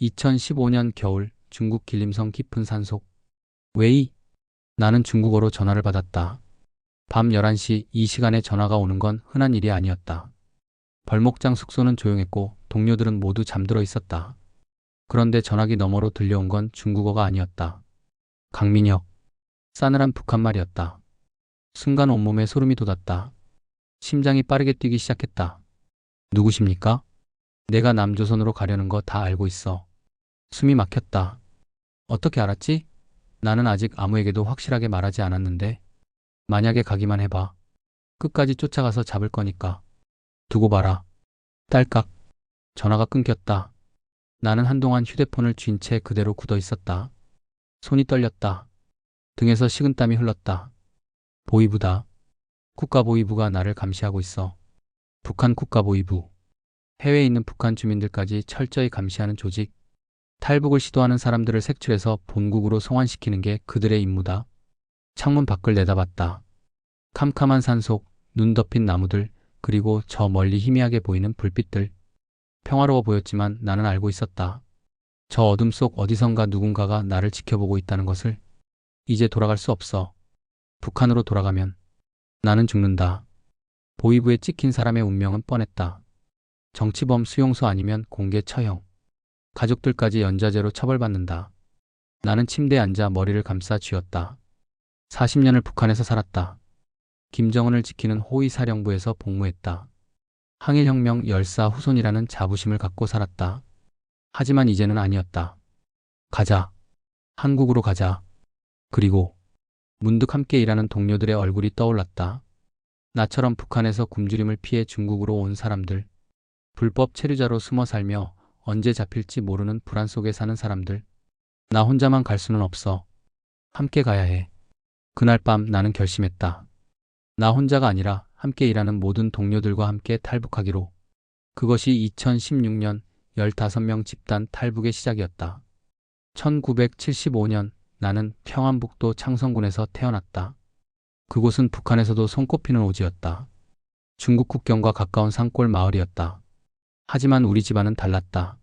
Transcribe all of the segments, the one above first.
2015년 겨울 중국 길림성 깊은 산속. 웨이. 나는 중국어로 전화를 받았다. 밤 11시 이 시간에 전화가 오는 건 흔한 일이 아니었다. 벌목장 숙소는 조용했고 동료들은 모두 잠들어 있었다. 그런데 전화기 너머로 들려온 건 중국어가 아니었다. 강민혁. 싸늘한 북한말이었다. 순간 온몸에 소름이 돋았다. 심장이 빠르게 뛰기 시작했다. 누구십니까? 내가 남조선으로 가려는 거 다 알고 있어. 숨이 막혔다. 어떻게 알았지? 나는 아직 아무에게도 확실하게 말하지 않았는데. 만약에 가기만 해봐. 끝까지 쫓아가서 잡을 거니까. 두고 봐라. 딸깍. 전화가 끊겼다. 나는 한동안 휴대폰을 쥔 채 그대로 굳어 있었다. 손이 떨렸다. 등에서 식은땀이 흘렀다. 보위부다. 국가보위부가 나를 감시하고 있어. 북한 국가보위부. 해외에 있는 북한 주민들까지 철저히 감시하는 조직. 탈북을 시도하는 사람들을 색출해서 본국으로 송환시키는 게 그들의 임무다. 창문 밖을 내다봤다. 캄캄한 산속, 눈 덮인 나무들, 그리고 저 멀리 희미하게 보이는 불빛들. 평화로워 보였지만 나는 알고 있었다. 저 어둠 속 어디선가 누군가가 나를 지켜보고 있다는 것을. 이제 돌아갈 수 없어. 북한으로 돌아가면 나는 죽는다. 보위부에 찍힌 사람의 운명은 뻔했다. 정치범 수용소 아니면 공개 처형. 가족들까지 연좌제로 처벌받는다. 나는 침대에 앉아 머리를 감싸 쥐었다. 40년을 북한에서 살았다. 김정은을 지키는 호위사령부에서 복무했다. 항일혁명 열사 후손이라는 자부심을 갖고 살았다. 하지만 이제는 아니었다. 가자. 한국으로 가자. 그리고 문득 함께 일하는 동료들의 얼굴이 떠올랐다. 나처럼 북한에서 굶주림을 피해 중국으로 온 사람들. 불법 체류자로 숨어 살며 언제 잡힐지 모르는 불안 속에 사는 사람들. 나 혼자만 갈 수는 없어. 함께 가야 해. 그날 밤 나는 결심했다. 나 혼자가 아니라 함께 일하는 모든 동료들과 함께 탈북하기로. 그것이 2016년 15명 집단 탈북의 시작이었다. 1975년 나는 평안북도 창성군에서 태어났다. 그곳은 북한에서도 손꼽히는 오지였다. 중국 국경과 가까운 산골 마을이었다. 하지만 우리 집안은 달랐다.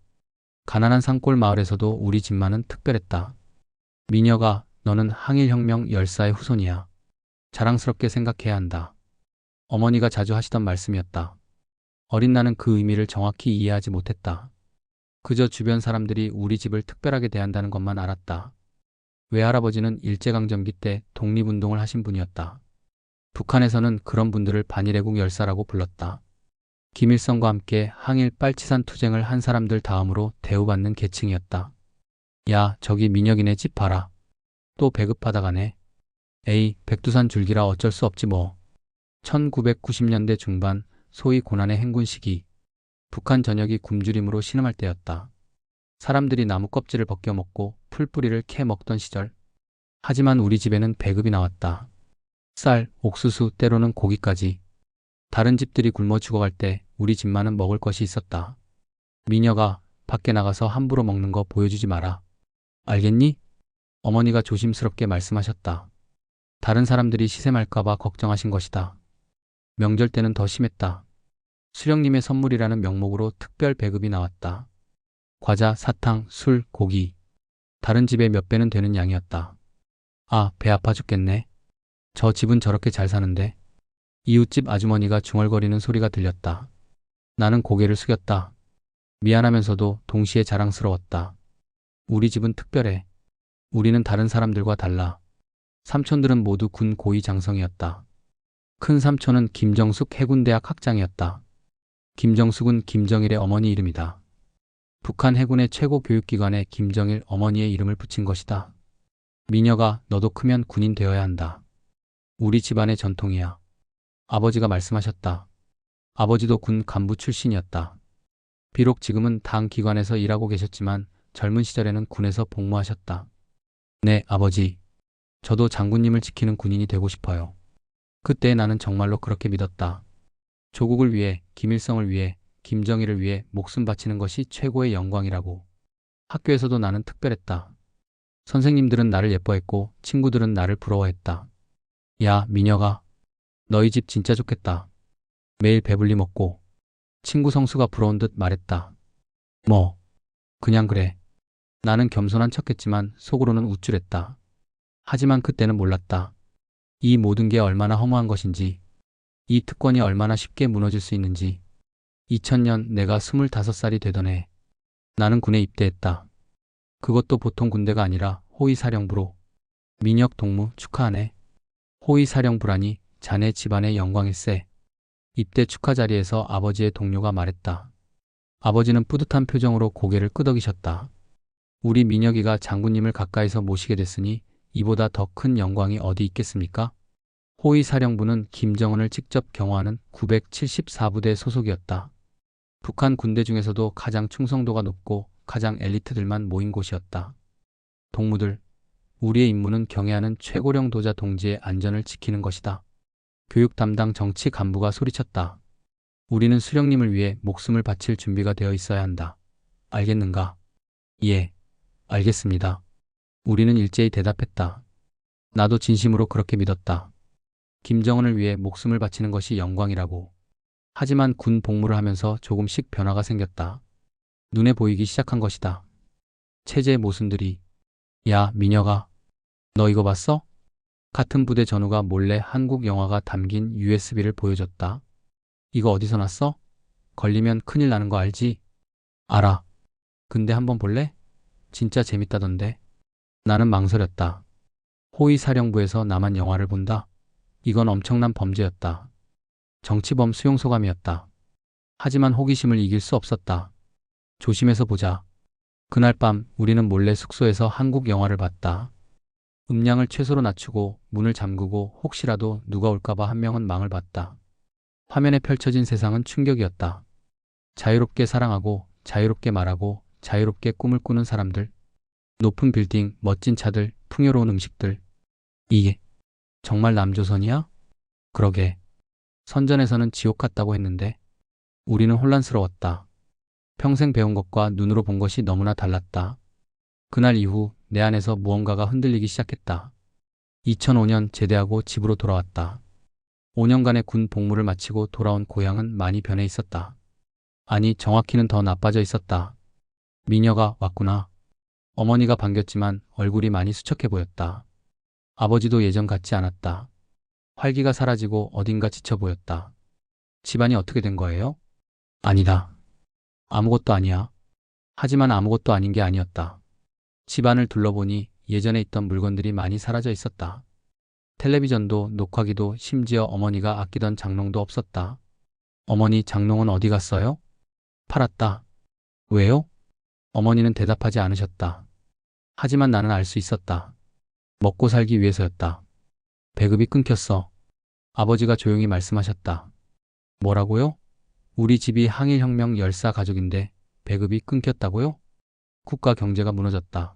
가난한 산골 마을에서도 우리 집만은 특별했다. 민혁아, 너는 항일혁명 열사의 후손이야. 자랑스럽게 생각해야 한다. 어머니가 자주 하시던 말씀이었다. 어린 나는 그 의미를 정확히 이해하지 못했다. 그저 주변 사람들이 우리 집을 특별하게 대한다는 것만 알았다. 외할아버지는 일제강점기 때 독립운동을 하신 분이었다. 북한에서는 그런 분들을 반일애국 열사라고 불렀다. 김일성과 함께 항일 빨치산 투쟁을 한 사람들 다음으로 대우받는 계층이었다. 야, 저기 민혁이네 집 봐라. 또 배급하다 가네. 에이, 백두산 줄기라 어쩔 수 없지 뭐. 1990년대 중반, 소위 고난의 행군 시기. 북한 전역이 굶주림으로 신음할 때였다. 사람들이 나무 껍질을 벗겨 먹고 풀뿌리를 캐 먹던 시절. 하지만 우리 집에는 배급이 나왔다. 쌀, 옥수수, 때로는 고기까지. 다른 집들이 굶어 죽어갈 때 우리 집만은 먹을 것이 있었다. 민혁아, 밖에 나가서 함부로 먹는 거 보여주지 마라. 알겠니? 어머니가 조심스럽게 말씀하셨다. 다른 사람들이 시샘할까봐 걱정하신 것이다. 명절 때는 더 심했다. 수령님의 선물이라는 명목으로 특별 배급이 나왔다. 과자, 사탕, 술, 고기. 다른 집의 몇 배는 되는 양이었다. 아, 배 아파 죽겠네. 저 집은 저렇게 잘 사는데. 이웃집 아주머니가 중얼거리는 소리가 들렸다. 나는 고개를 숙였다. 미안하면서도 동시에 자랑스러웠다. 우리 집은 특별해. 우리는 다른 사람들과 달라. 삼촌들은 모두 군 고위 장성이었다. 큰 삼촌은 김정숙 해군대학 학장이었다. 김정숙은 김정일의 어머니 이름이다. 북한 해군의 최고 교육기관에 김정일 어머니의 이름을 붙인 것이다. 민혁아, 너도 크면 군인 되어야 한다. 우리 집안의 전통이야. 아버지가 말씀하셨다. 아버지도 군 간부 출신이었다. 비록 지금은 당 기관에서 일하고 계셨지만 젊은 시절에는 군에서 복무하셨다. 네, 아버지. 저도 장군님을 지키는 군인이 되고 싶어요. 그때 나는 정말로 그렇게 믿었다. 조국을 위해, 김일성을 위해, 김정일을 위해 목숨 바치는 것이 최고의 영광이라고. 학교에서도 나는 특별했다. 선생님들은 나를 예뻐했고 친구들은 나를 부러워했다. 야, 민혁아. 너희 집 진짜 좋겠다. 매일 배불리 먹고. 친구 성수가 부러운 듯 말했다. 뭐, 그냥 그래. 나는 겸손한 척했지만 속으로는 우쭐했다. 하지만 그때는 몰랐다. 이 모든 게 얼마나 허무한 것인지, 이 특권이 얼마나 쉽게 무너질 수 있는지. 2000년 내가 25살이 되던 해, 나는 군에 입대했다. 그것도 보통 군대가 아니라 호위사령부로. 민혁 동무 축하하네. 호위사령부라니 자네 집안의 영광일세. 입대 축하 자리에서 아버지의 동료가 말했다. 아버지는 뿌듯한 표정으로 고개를 끄덕이셨다. 우리 민혁이가 장군님을 가까이서 모시게 됐으니 이보다 더 큰 영광이 어디 있겠습니까? 호위사령부는 김정은을 직접 경호하는 974부대 소속이었다. 북한 군대 중에서도 가장 충성도가 높고 가장 엘리트들만 모인 곳이었다. 동무들, 우리의 임무는 경애하는 최고령 도자 동지의 안전을 지키는 것이다. 교육 담당 정치 간부가 소리쳤다. 우리는 수령님을 위해 목숨을 바칠 준비가 되어 있어야 한다. 알겠는가? 예, 알겠습니다. 우리는 일제히 대답했다. 나도 진심으로 그렇게 믿었다. 김정은을 위해 목숨을 바치는 것이 영광이라고. 하지만 군 복무를 하면서 조금씩 변화가 생겼다. 눈에 보이기 시작한 것이다. 체제의 모순들이. 야, 민혁아, 너 이거 봤어? 같은 부대 전우가 몰래 한국 영화가 담긴 USB를 보여줬다. 이거 어디서 났어? 걸리면 큰일 나는 거 알지? 알아. 근데 한번 볼래? 진짜 재밌다던데. 나는 망설였다. 호위사령부에서 나만 영화를 본다? 이건 엄청난 범죄였다. 정치범 수용소감이었다. 하지만 호기심을 이길 수 없었다. 조심해서 보자. 그날 밤 우리는 몰래 숙소에서 한국 영화를 봤다. 음량을 최소로 낮추고 문을 잠그고 혹시라도 누가 올까봐 한 명은 망을 봤다. 화면에 펼쳐진 세상은 충격이었다. 자유롭게 사랑하고 자유롭게 말하고 자유롭게 꿈을 꾸는 사람들. 높은 빌딩, 멋진 차들, 풍요로운 음식들. 이게 정말 남조선이야? 그러게. 선전에서는 지옥 같다고 했는데 우리는 혼란스러웠다. 평생 배운 것과 눈으로 본 것이 너무나 달랐다. 그날 이후 내 안에서 무언가가 흔들리기 시작했다. 2005년 제대하고 집으로 돌아왔다. 5년간의 군 복무를 마치고 돌아온 고향은 많이 변해 있었다. 아니, 정확히는 더 나빠져 있었다. 미녀가 왔구나. 어머니가 반겼지만 얼굴이 많이 수척해 보였다. 아버지도 예전 같지 않았다. 활기가 사라지고 어딘가 지쳐 보였다. 집안이 어떻게 된 거예요? 아니다. 아무것도 아니야. 하지만 아무것도 아닌 게 아니었다. 집안을 둘러보니 예전에 있던 물건들이 많이 사라져 있었다. 텔레비전도, 녹화기도, 심지어 어머니가 아끼던 장롱도 없었다. 어머니, 장롱은 어디 갔어요? 팔았다. 왜요? 어머니는 대답하지 않으셨다. 하지만 나는 알 수 있었다. 먹고 살기 위해서였다. 배급이 끊겼어. 아버지가 조용히 말씀하셨다. 뭐라고요? 우리 집이 항일혁명 열사 가족인데 배급이 끊겼다고요? 국가 경제가 무너졌다.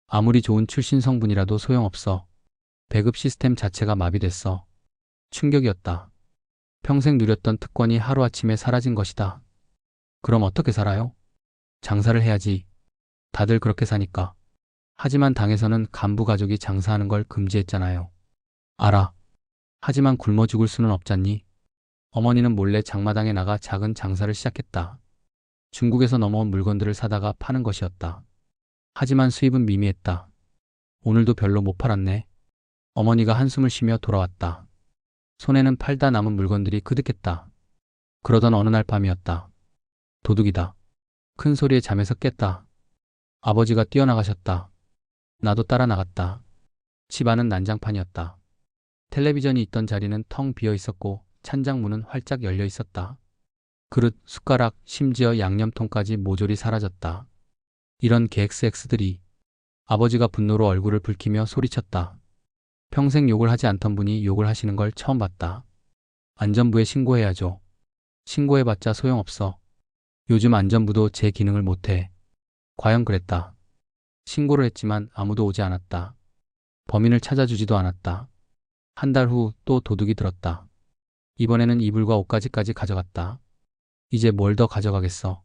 아무리 좋은 출신 성분이라도 소용없어. 배급 시스템 자체가 마비됐어. 충격이었다. 평생 누렸던 특권이 하루아침에 사라진 것이다. 그럼 어떻게 살아요? 장사를 해야지. 다들 그렇게 사니까. 하지만 당에서는 간부 가족이 장사하는 걸 금지했잖아요. 알아. 하지만 굶어 죽을 수는 없잖니. 어머니는 몰래 장마당에 나가 작은 장사를 시작했다. 중국에서 넘어온 물건들을 사다가 파는 것이었다. 하지만 수입은 미미했다. 오늘도 별로 못 팔았네. 어머니가 한숨을 쉬며 돌아왔다. 손에는 팔다 남은 물건들이 그득했다. 그러던 어느 날 밤이었다. 도둑이다. 큰 소리에 잠에서 깼다. 아버지가 뛰어나가셨다. 나도 따라 나갔다. 집안은 난장판이었다. 텔레비전이 있던 자리는 텅 비어 있었고 찬장 문은 활짝 열려 있었다. 그릇, 숟가락, 심지어 양념통까지 모조리 사라졌다. 이런 KXX들이. 아버지가 분노로 얼굴을 붉히며 소리쳤다. 평생 욕을 하지 않던 분이 욕을 하시는 걸 처음 봤다. 안전부에 신고해야죠. 신고해봤자 소용없어. 요즘 안전부도 제 기능을 못해. 과연 그랬다. 신고를 했지만 아무도 오지 않았다. 범인을 찾아주지도 않았다. 한 달 후 또 도둑이 들었다. 이번에는 이불과 옷가지까지 가져갔다. 이제 뭘 더 가져가겠어.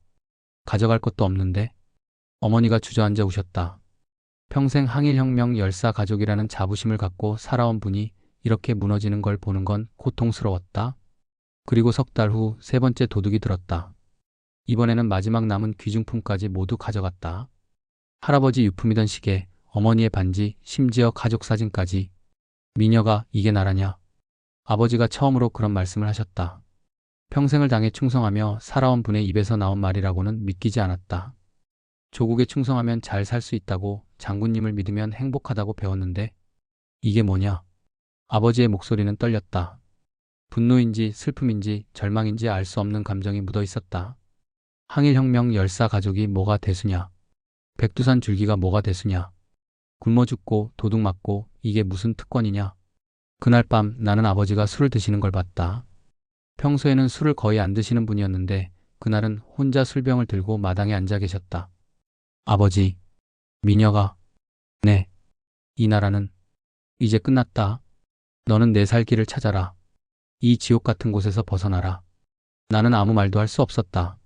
가져갈 것도 없는데. 어머니가 주저앉아 우셨다. 평생 항일혁명 열사 가족이라는 자부심을 갖고 살아온 분이 이렇게 무너지는 걸 보는 건 고통스러웠다. 그리고 석 달 후 세 번째 도둑이 들었다. 이번에는 마지막 남은 귀중품까지 모두 가져갔다. 할아버지 유품이던 시계, 어머니의 반지, 심지어 가족 사진까지. 미녀가 이게 나라냐? 아버지가 처음으로 그런 말씀을 하셨다. 평생을 당에 충성하며 살아온 분의 입에서 나온 말이라고는 믿기지 않았다. 조국에 충성하면 잘 살 수 있다고, 장군님을 믿으면 행복하다고 배웠는데 이게 뭐냐? 아버지의 목소리는 떨렸다. 분노인지 슬픔인지 절망인지 알 수 없는 감정이 묻어 있었다. 항일혁명 열사 가족이 뭐가 대수냐? 백두산 줄기가 뭐가 대수냐? 굶어 죽고 도둑 맞고 이게 무슨 특권이냐? 그날 밤 나는 아버지가 술을 드시는 걸 봤다. 평소에는 술을 거의 안 드시는 분이었는데 그날은 혼자 술병을 들고 마당에 앉아 계셨다. 아버지, 미녀가, 네, 이 나라는 이제 끝났다. 너는 내 살 길을 찾아라. 이 지옥 같은 곳에서 벗어나라. 나는 아무 말도 할 수 없었다.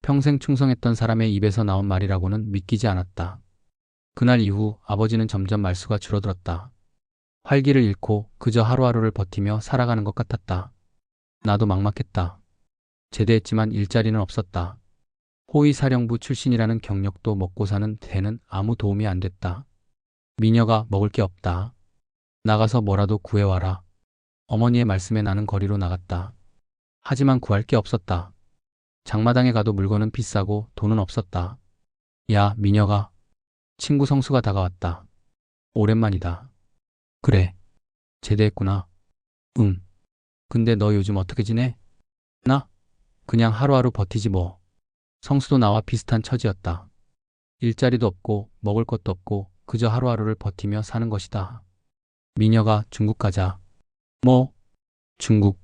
평생 충성했던 사람의 입에서 나온 말이라고는 믿기지 않았다. 그날 이후 아버지는 점점 말수가 줄어들었다. 활기를 잃고 그저 하루하루를 버티며 살아가는 것 같았다. 나도 막막했다. 제대했지만 일자리는 없었다. 호위사령부 출신이라는 경력도 먹고 사는 데는 아무 도움이 안 됐다. 미녀가 먹을 게 없다. 나가서 뭐라도 구해와라. 어머니의 말씀에 나는 거리로 나갔다. 하지만 구할 게 없었다. 장마당에 가도 물건은 비싸고 돈은 없었다. 야, 미녀가. 친구 성수가 다가왔다. 오랜만이다. 그래. 제대했구나. 응. 근데 너 요즘 어떻게 지내? 나? 그냥 하루하루 버티지 뭐. 성수도 나와 비슷한 처지였다. 일자리도 없고 먹을 것도 없고 그저 하루하루를 버티며 사는 것이다. 미녀가 중국 가자. 뭐? 중국.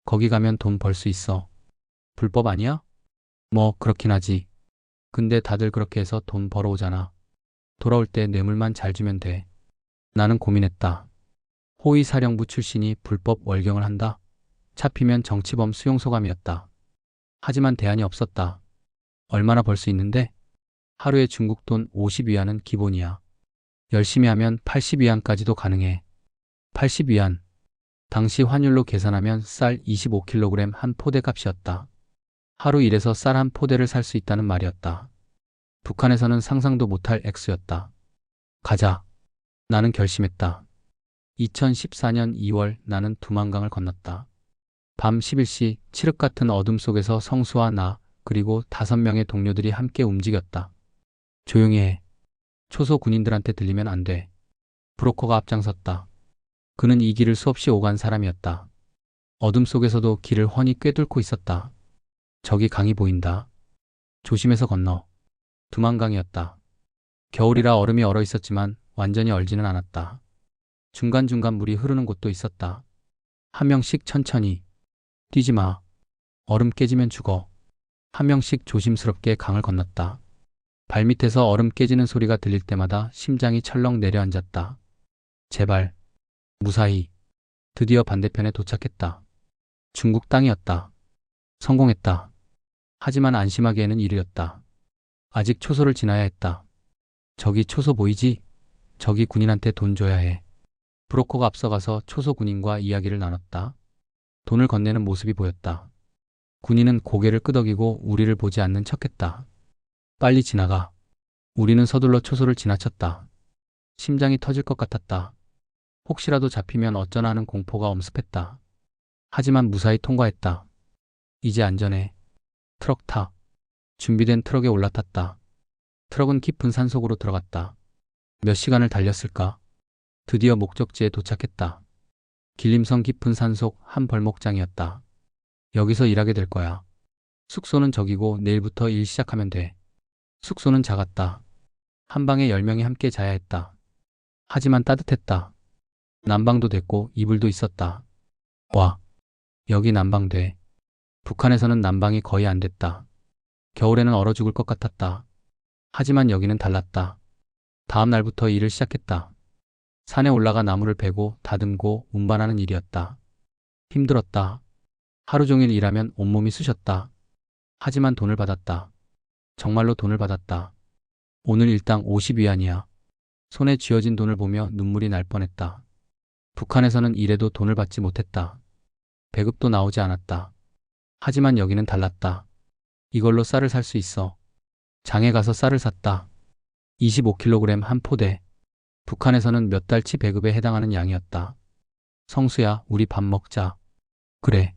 거기 가면 돈 벌 수 있어. 불법 아니야? 뭐 그렇긴 하지. 근데 다들 그렇게 해서 돈 벌어오잖아. 돌아올 때 뇌물만 잘 주면 돼. 나는 고민했다. 호위사령부 출신이 불법 월경을 한다? 잡히면 정치범 수용소감이었다. 하지만 대안이 없었다. 얼마나 벌 수 있는데? 하루에 중국 돈 50위안은 기본이야. 열심히 하면 80위안까지도 가능해. 80위안. 당시 환율로 계산하면 쌀 25kg 한 포대 값이었다. 하루 일해서 쌀 한 포대를 살 수 있다는 말이었다. 북한에서는 상상도 못할 액수였다. 가자. 나는 결심했다. 2014년 2월 나는 두만강을 건넜다. 밤 11시 칠흑 같은 어둠 속에서 성수와 나 그리고 5명의 동료들이 함께 움직였다. 조용히 해. 초소 군인들한테 들리면 안 돼. 브로커가 앞장섰다. 그는 이 길을 수없이 오간 사람이었다. 어둠 속에서도 길을 훤히 꿰뚫고 있었다. 저기 강이 보인다. 조심해서 건너. 두만강이었다. 겨울이라 얼음이 얼어 있었지만 완전히 얼지는 않았다. 중간중간 물이 흐르는 곳도 있었다. 한 명씩 천천히. 뛰지 마. 얼음 깨지면 죽어. 한 명씩 조심스럽게 강을 건넜다. 발밑에서 얼음 깨지는 소리가 들릴 때마다 심장이 철렁 내려앉았다. 제발. 무사히. 드디어 반대편에 도착했다. 중국 땅이었다. 성공했다. 하지만 안심하기에는 이르였다. 아직 초소를 지나야 했다. 저기 초소 보이지? 저기 군인한테 돈 줘야 해. 브로커가 앞서가서 초소 군인과 이야기를 나눴다. 돈을 건네는 모습이 보였다. 군인은 고개를 끄덕이고 우리를 보지 않는 척했다. 빨리 지나가. 우리는 서둘러 초소를 지나쳤다. 심장이 터질 것 같았다. 혹시라도 잡히면 어쩌나 하는 공포가 엄습했다. 하지만 무사히 통과했다. 이제 안전해. 트럭 타. 준비된 트럭에 올라탔다. 트럭은 깊은 산속으로 들어갔다. 몇 시간을 달렸을까? 드디어 목적지에 도착했다. 길림성 깊은 산속 한 벌목장이었다. 여기서 일하게 될 거야. 숙소는 저기고 내일부터 일 시작하면 돼. 숙소는 작았다. 한 방에 10명이 함께 자야 했다. 하지만 따뜻했다. 난방도 됐고 이불도 있었다. 와, 여기 난방 돼. 북한에서는 난방이 거의 안 됐다. 겨울에는 얼어 죽을 것 같았다. 하지만 여기는 달랐다. 다음 날부터 일을 시작했다. 산에 올라가 나무를 베고 다듬고 운반하는 일이었다. 힘들었다. 하루 종일 일하면 온몸이 쑤셨다. 하지만 돈을 받았다. 정말로 돈을 받았다. 오늘 일당 50위안이야. 손에 쥐어진 돈을 보며 눈물이 날 뻔했다. 북한에서는 일해도 돈을 받지 못했다. 배급도 나오지 않았다. 하지만 여기는 달랐다. 이걸로 쌀을 살 수 있어. 장에 가서 쌀을 샀다. 25kg 한 포대. 북한에서는 몇 달치 배급에 해당하는 양이었다. 성수야, 우리 밥 먹자. 그래.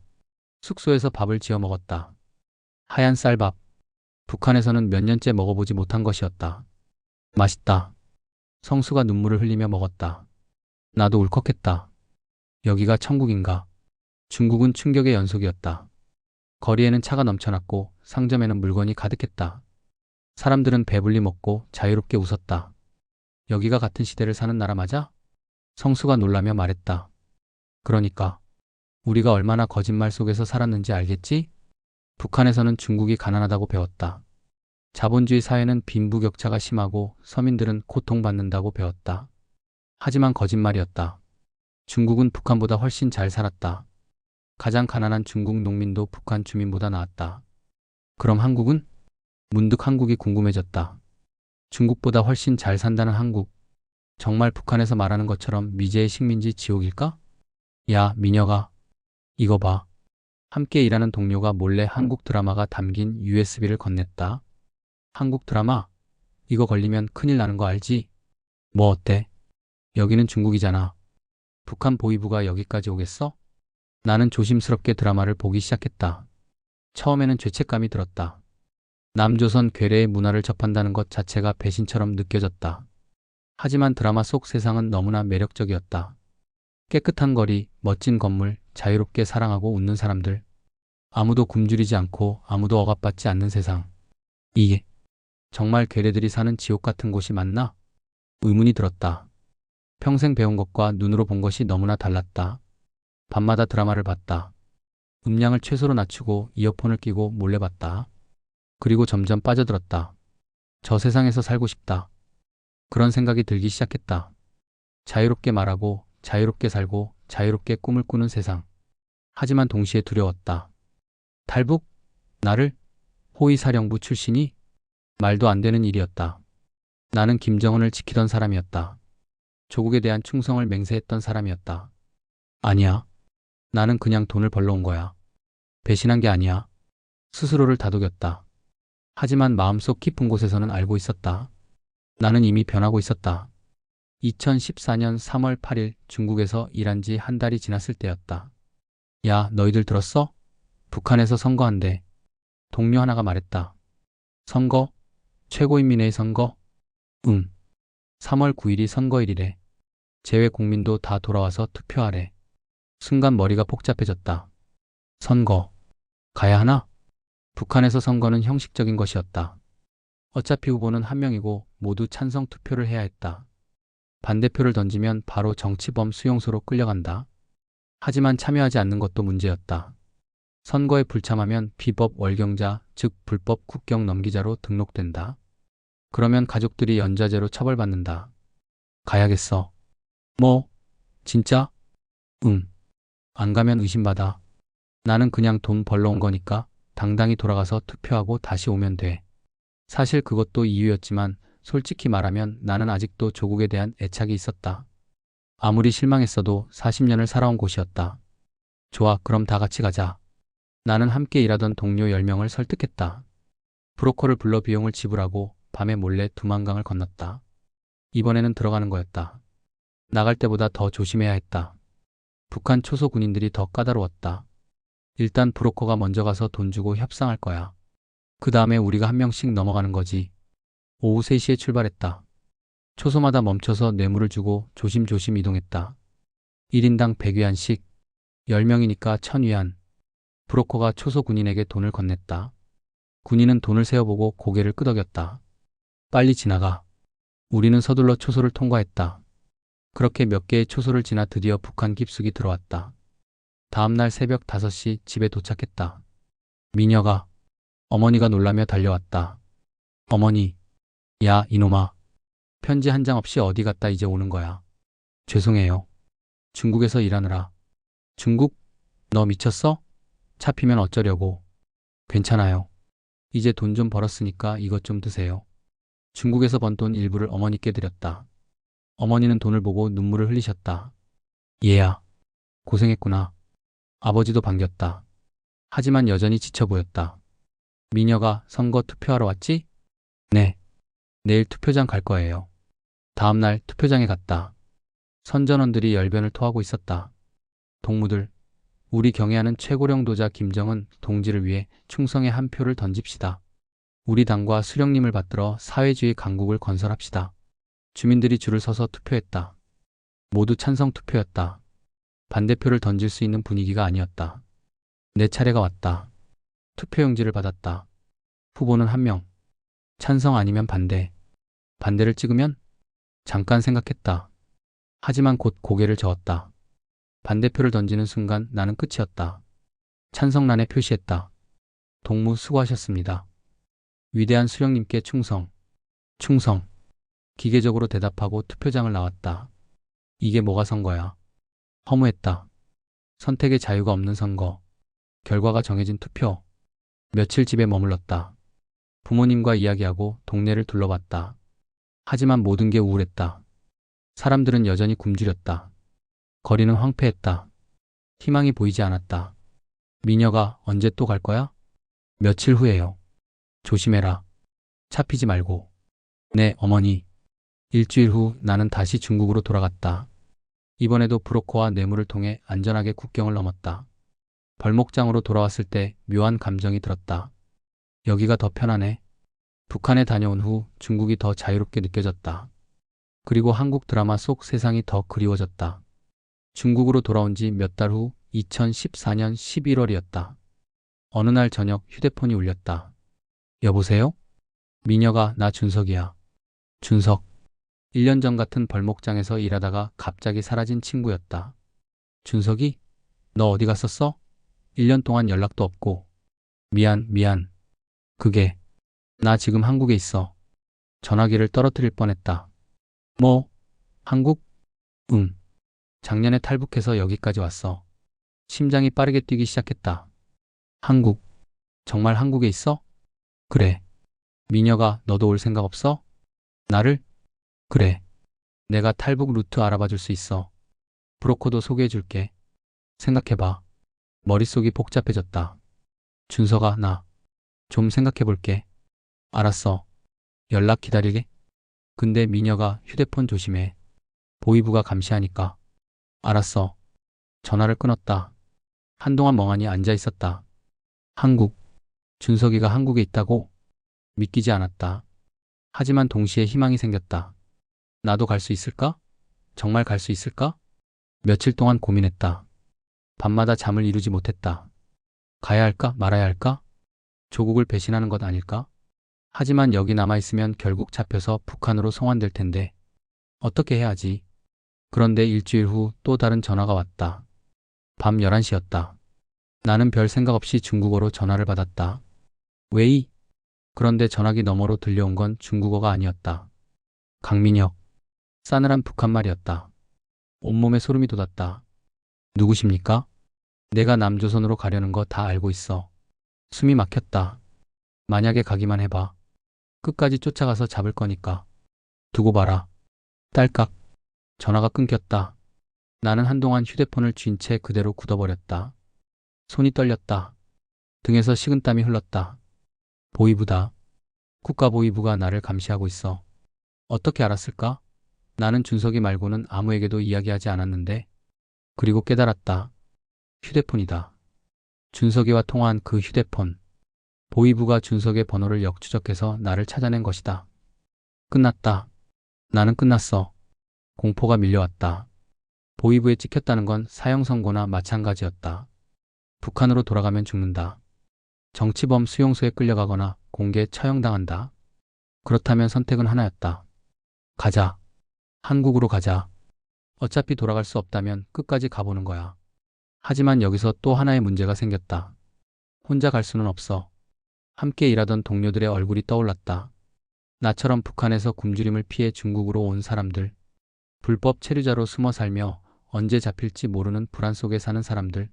숙소에서 밥을 지어 먹었다. 하얀 쌀밥. 북한에서는 몇 년째 먹어보지 못한 것이었다. 맛있다. 성수가 눈물을 흘리며 먹었다. 나도 울컥했다. 여기가 천국인가? 중국은 충격의 연속이었다. 거리에는 차가 넘쳐났고 상점에는 물건이 가득했다. 사람들은 배불리 먹고 자유롭게 웃었다. 여기가 같은 시대를 사는 나라 맞아? 성수가 놀라며 말했다. 그러니까 우리가 얼마나 거짓말 속에서 살았는지 알겠지? 북한에서는 중국이 가난하다고 배웠다. 자본주의 사회는 빈부격차가 심하고 서민들은 고통받는다고 배웠다. 하지만 거짓말이었다. 중국은 북한보다 훨씬 잘 살았다. 가장 가난한 중국 농민도 북한 주민보다 나았다. 그럼 한국은? 문득 한국이 궁금해졌다. 중국보다 훨씬 잘 산다는 한국. 정말 북한에서 말하는 것처럼 미제의 식민지 지옥일까? 야, 민혁아. 이거 봐. 함께 일하는 동료가 몰래 한국 드라마가 담긴 USB를 건넸다. 한국 드라마? 이거 걸리면 큰일 나는 거 알지? 뭐 어때? 여기는 중국이잖아. 북한 보위부가 여기까지 오겠어? 나는 조심스럽게 드라마를 보기 시작했다. 처음에는 죄책감이 들었다. 남조선 괴뢰의 문화를 접한다는 것 자체가 배신처럼 느껴졌다. 하지만 드라마 속 세상은 너무나 매력적이었다. 깨끗한 거리, 멋진 건물, 자유롭게 사랑하고 웃는 사람들. 아무도 굶주리지 않고 아무도 억압받지 않는 세상. 이게 정말 괴뢰들이 사는 지옥 같은 곳이 맞나? 의문이 들었다. 평생 배운 것과 눈으로 본 것이 너무나 달랐다. 밤마다 드라마를 봤다. 음량을 최소로 낮추고 이어폰을 끼고 몰래 봤다. 그리고 점점 빠져들었다. 저 세상에서 살고 싶다. 그런 생각이 들기 시작했다. 자유롭게 말하고 자유롭게 살고 자유롭게 꿈을 꾸는 세상. 하지만 동시에 두려웠다. 탈북? 나를? 호위사령부 출신이? 말도 안 되는 일이었다. 나는 김정은을 지키던 사람이었다. 조국에 대한 충성을 맹세했던 사람이었다. 아니야. 나는 그냥 돈을 벌러 온 거야. 배신한 게 아니야. 스스로를 다독였다. 하지만 마음속 깊은 곳에서는 알고 있었다. 나는 이미 변하고 있었다. 2014년 3월 8일 중국에서 일한 지 한 달이 지났을 때였다. 야, 너희들 들었어? 북한에서 선거한대. 동료 하나가 말했다. 선거? 최고인민회의 선거? 응. 3월 9일이 선거일이래. 제외 국민도 다 돌아와서 투표하래. 순간 머리가 복잡해졌다. 선거. 가야 하나? 북한에서 선거는 형식적인 것이었다. 어차피 후보는 한 명이고 모두 찬성 투표를 해야 했다. 반대표를 던지면 바로 정치범 수용소로 끌려간다. 하지만 참여하지 않는 것도 문제였다. 선거에 불참하면 비법 월경자, 즉 불법 국경 넘기자로 등록된다. 그러면 가족들이 연좌제로 처벌받는다. 가야겠어. 뭐? 진짜? 응. 안 가면 의심받아. 나는 그냥 돈 벌러 온 거니까 당당히 돌아가서 투표하고 다시 오면 돼. 사실 그것도 이유였지만 솔직히 말하면 나는 아직도 조국에 대한 애착이 있었다. 아무리 실망했어도 40년을 살아온 곳이었다. 좋아, 그럼 다 같이 가자. 나는 함께 일하던 동료 10명을 설득했다. 브로커를 불러 비용을 지불하고 밤에 몰래 두만강을 건넜다. 이번에는 들어가는 거였다. 나갈 때보다 더 조심해야 했다. 북한 초소 군인들이 더 까다로웠다. 일단 브로커가 먼저 가서 돈 주고 협상할 거야. 그 다음에 우리가 한 명씩 넘어가는 거지. 오후 3시에 출발했다. 초소마다 멈춰서 뇌물을 주고 조심조심 이동했다. 1인당 100위안씩, 10명이니까 1000위안. 브로커가 초소 군인에게 돈을 건넸다. 군인은 돈을 세어보고 고개를 끄덕였다. 빨리 지나가. 우리는 서둘러 초소를 통과했다. 그렇게 몇 개의 초소를 지나 드디어 북한 깊숙이 들어왔다. 다음날 새벽 5시 집에 도착했다. 미녀가, 어머니가 놀라며 달려왔다. 어머니, 야, 이놈아. 편지 한 장 없이 어디 갔다 이제 오는 거야. 죄송해요. 중국에서 일하느라. 중국? 너 미쳤어? 잡히면 어쩌려고. 괜찮아요. 이제 돈 좀 벌었으니까 이것 좀 드세요. 중국에서 번 돈 일부를 어머니께 드렸다. 어머니는 돈을 보고 눈물을 흘리셨다. 얘야, 고생했구나. 아버지도 반겼다. 하지만 여전히 지쳐 보였다. 미녀가 선거 투표하러 왔지? 네. 내일 투표장 갈 거예요. 다음 날 투표장에 갔다. 선전원들이 열변을 토하고 있었다. 동무들, 우리 경애하는 최고령 도자 김정은 동지를 위해 충성의 한 표를 던집시다. 우리 당과 수령님을 받들어 사회주의 강국을 건설합시다. 주민들이 줄을 서서 투표했다. 모두 찬성 투표였다. 반대표를 던질 수 있는 분위기가 아니었다. 내 차례가 왔다. 투표용지를 받았다. 후보는 한 명. 찬성 아니면 반대. 반대를 찍으면? 잠깐 생각했다. 하지만 곧 고개를 저었다. 반대표를 던지는 순간 나는 끝이었다. 찬성란에 표시했다. 동무 수고하셨습니다. 위대한 수령님께 충성. 충성. 기계적으로 대답하고 투표장을 나왔다. 이게 뭐가 선거야? 허무했다. 선택의 자유가 없는 선거. 결과가 정해진 투표. 며칠 집에 머물렀다. 부모님과 이야기하고 동네를 둘러봤다. 하지만 모든 게 우울했다. 사람들은 여전히 굶주렸다. 거리는 황폐했다. 희망이 보이지 않았다. 미녀가 언제 또 갈 거야? 며칠 후에요. 조심해라. 잡히지 말고. 네, 어머니. 일주일 후 나는 다시 중국으로 돌아갔다. 이번에도 브로커와 뇌물을 통해 안전하게 국경을 넘었다. 벌목장으로 돌아왔을 때 묘한 감정이 들었다. 여기가 더 편하네. 북한에 다녀온 후 중국이 더 자유롭게 느껴졌다. 그리고 한국 드라마 속 세상이 더 그리워졌다. 중국으로 돌아온 지 몇 달 후 2014년 11월이었다. 어느 날 저녁 휴대폰이 울렸다. 여보세요? 미녀가 나 준석이야. 준석. 1년 전 같은 벌목장에서 일하다가 갑자기 사라진 친구였다. 준석이? 너 어디 갔었어? 1년 동안 연락도 없고. 미안. 그게, 나 지금 한국에 있어. 전화기를 떨어뜨릴 뻔했다. 뭐? 한국? 응. 작년에 탈북해서 여기까지 왔어. 심장이 빠르게 뛰기 시작했다. 한국. 정말 한국에 있어? 그래. 미녀가 너도 올 생각 없어? 나를? 그래. 내가 탈북 루트 알아봐 줄 수 있어. 브로커도 소개해 줄게. 생각해봐. 머릿속이 복잡해졌다. 준석아, 나 좀 생각해 볼게. 알았어. 연락 기다리게. 근데 미녀가 휴대폰 조심해. 보이부가 감시하니까. 알았어. 전화를 끊었다. 한동안 멍하니 앉아 있었다. 한국. 준석이가 한국에 있다고? 믿기지 않았다. 하지만 동시에 희망이 생겼다. 나도 갈 수 있을까? 정말 갈 수 있을까? 며칠 동안 고민했다. 밤마다 잠을 이루지 못했다. 가야 할까 말아야 할까? 조국을 배신하는 것 아닐까? 하지만 여기 남아있으면 결국 잡혀서 북한으로 송환될 텐데 어떻게 해야 하지? 그런데 일주일 후 또 다른 전화가 왔다. 밤 11시였다. 나는 별 생각 없이 중국어로 전화를 받았다. 웨이? 그런데 전화기 너머로 들려온 건 중국어가 아니었다. 강민혁. 싸늘한 북한말이었다. 온몸에 소름이 돋았다. 누구십니까? 내가 남조선으로 가려는 거 다 알고 있어. 숨이 막혔다. 만약에 가기만 해봐. 끝까지 쫓아가서 잡을 거니까. 두고 봐라. 딸깍. 전화가 끊겼다. 나는 한동안 휴대폰을 쥔 채 그대로 굳어버렸다. 손이 떨렸다. 등에서 식은땀이 흘렀다. 보이부다. 국가보이부가 나를 감시하고 있어. 어떻게 알았을까? 나는 준석이 말고는 아무에게도 이야기하지 않았는데. 그리고 깨달았다. 휴대폰이다. 준석이와 통화한 그 휴대폰. 보이부가 준석의 번호를 역추적해서 나를 찾아낸 것이다. 끝났다. 나는 끝났어. 공포가 밀려왔다. 보이부에 찍혔다는 건 사형 선고나 마찬가지였다. 북한으로 돌아가면 죽는다. 정치범 수용소에 끌려가거나 공개 처형당한다. 그렇다면 선택은 하나였다. 가자. 한국으로 가자. 어차피 돌아갈 수 없다면 끝까지 가보는 거야. 하지만 여기서 또 하나의 문제가 생겼다. 혼자 갈 수는 없어. 함께 일하던 동료들의 얼굴이 떠올랐다. 나처럼 북한에서 굶주림을 피해 중국으로 온 사람들. 불법 체류자로 숨어 살며 언제 잡힐지 모르는 불안 속에 사는 사람들.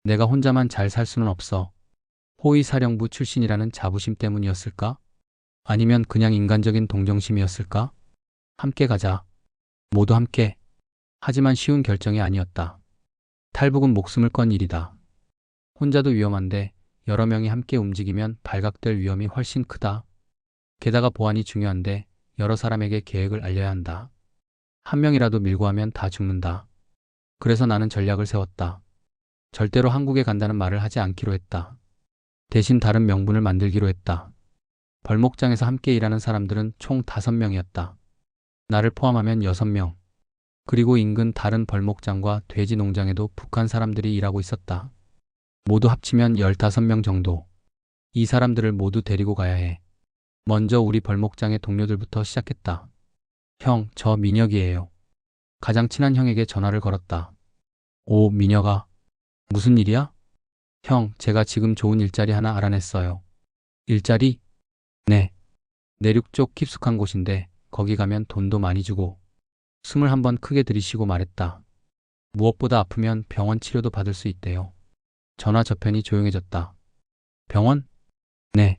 내가 혼자만 잘 살 수는 없어. 호위사령부 출신이라는 자부심 때문이었을까? 아니면 그냥 인간적인 동정심이었을까? 함께 가자. 모두 함께. 하지만 쉬운 결정이 아니었다. 탈북은 목숨을 건 일이다. 혼자도 위험한데 여러 명이 함께 움직이면 발각될 위험이 훨씬 크다. 게다가 보안이 중요한데 여러 사람에게 계획을 알려야 한다. 한 명이라도 밀고 하면 다 죽는다. 그래서 나는 전략을 세웠다. 절대로 한국에 간다는 말을 하지 않기로 했다. 대신 다른 명분을 만들기로 했다. 벌목장에서 함께 일하는 사람들은 총 5명이었다. 나를 포함하면 6명. 그리고 인근 다른 벌목장과 돼지 농장에도 북한 사람들이 일하고 있었다. 모두 합치면 15명 정도. 이 사람들을 모두 데리고 가야 해. 먼저 우리 벌목장의 동료들부터 시작했다. 형, 저 민혁이에요. 가장 친한 형에게 전화를 걸었다. 오, 민혁아. 무슨 일이야? 형, 제가 지금 좋은 일자리 하나 알아냈어요. 일자리? 네. 내륙 쪽 깊숙한 곳인데 거기 가면 돈도 많이 주고. 숨을 한번 크게 들이쉬고 말했다. 무엇보다 아프면 병원 치료도 받을 수 있대요. 전화 저편이 조용해졌다. 병원? 네.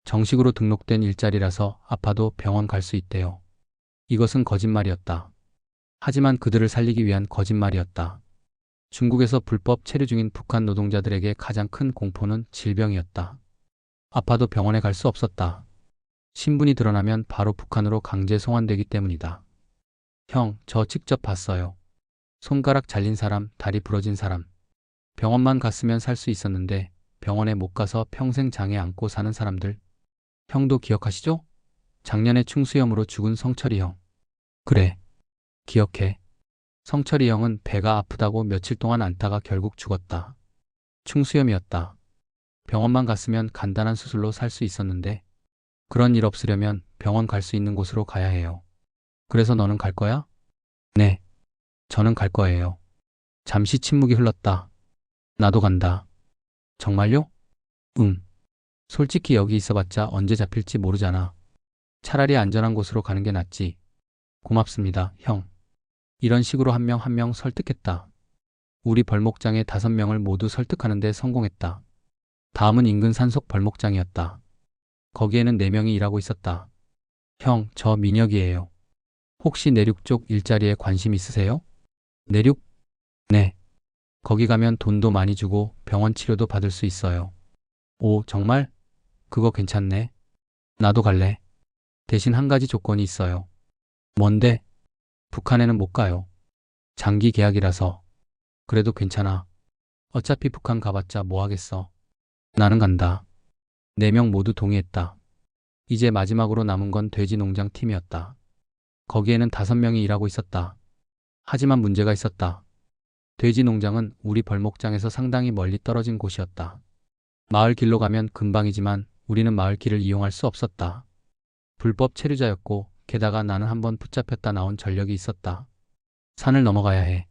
정식으로 등록된 일자리라서 아파도 병원 갈 수 있대요. 이것은 거짓말이었다. 하지만 그들을 살리기 위한 거짓말이었다. 중국에서 불법 체류 중인 북한 노동자들에게 가장 큰 공포는 질병이었다. 아파도 병원에 갈 수 없었다. 신분이 드러나면 바로 북한으로 강제 송환되기 때문이다. 형, 저 직접 봤어요. 손가락 잘린 사람, 다리 부러진 사람. 병원만 갔으면 살 수 있었는데 병원에 못 가서 평생 장애 안고 사는 사람들. 형도 기억하시죠? 작년에 충수염으로 죽은 성철이 형. 그래. 기억해. 성철이 형은 배가 아프다고 며칠 동안 앓다가 결국 죽었다. 충수염이었다. 병원만 갔으면 간단한 수술로 살 수 있었는데 그런 일 없으려면 병원 갈 수 있는 곳으로 가야 해요. 그래서 너는 갈 거야? 네. 저는 갈 거예요. 잠시 침묵이 흘렀다. 나도 간다. 정말요? 응. 솔직히 여기 있어봤자 언제 잡힐지 모르잖아. 차라리 안전한 곳으로 가는 게 낫지. 고맙습니다, 형. 이런 식으로 한 명 한 명 설득했다. 우리 벌목장의 5명을 모두 설득하는 데 성공했다. 다음은 인근 산속 벌목장이었다. 거기에는 4명이 일하고 있었다. 형, 저 민혁이에요. 혹시 내륙 쪽 일자리에 관심 있으세요? 내륙? 네. 거기 가면 돈도 많이 주고 병원 치료도 받을 수 있어요. 오, 정말? 그거 괜찮네. 나도 갈래. 대신 한 가지 조건이 있어요. 뭔데? 북한에는 못 가요. 장기 계약이라서. 그래도 괜찮아. 어차피 북한 가봤자 뭐 하겠어. 나는 간다. 4명 모두 동의했다. 이제 마지막으로 남은 건 돼지 농장 팀이었다. 거기에는 5명이 일하고 있었다. 하지만 문제가 있었다. 돼지 농장은 우리 벌목장에서 상당히 멀리 떨어진 곳이었다. 마을 길로 가면 금방이지만 우리는 마을 길을 이용할 수 없었다. 불법 체류자였고 게다가 나는 한번 붙잡혔다 나온 전력이 있었다. 산을 넘어가야 해.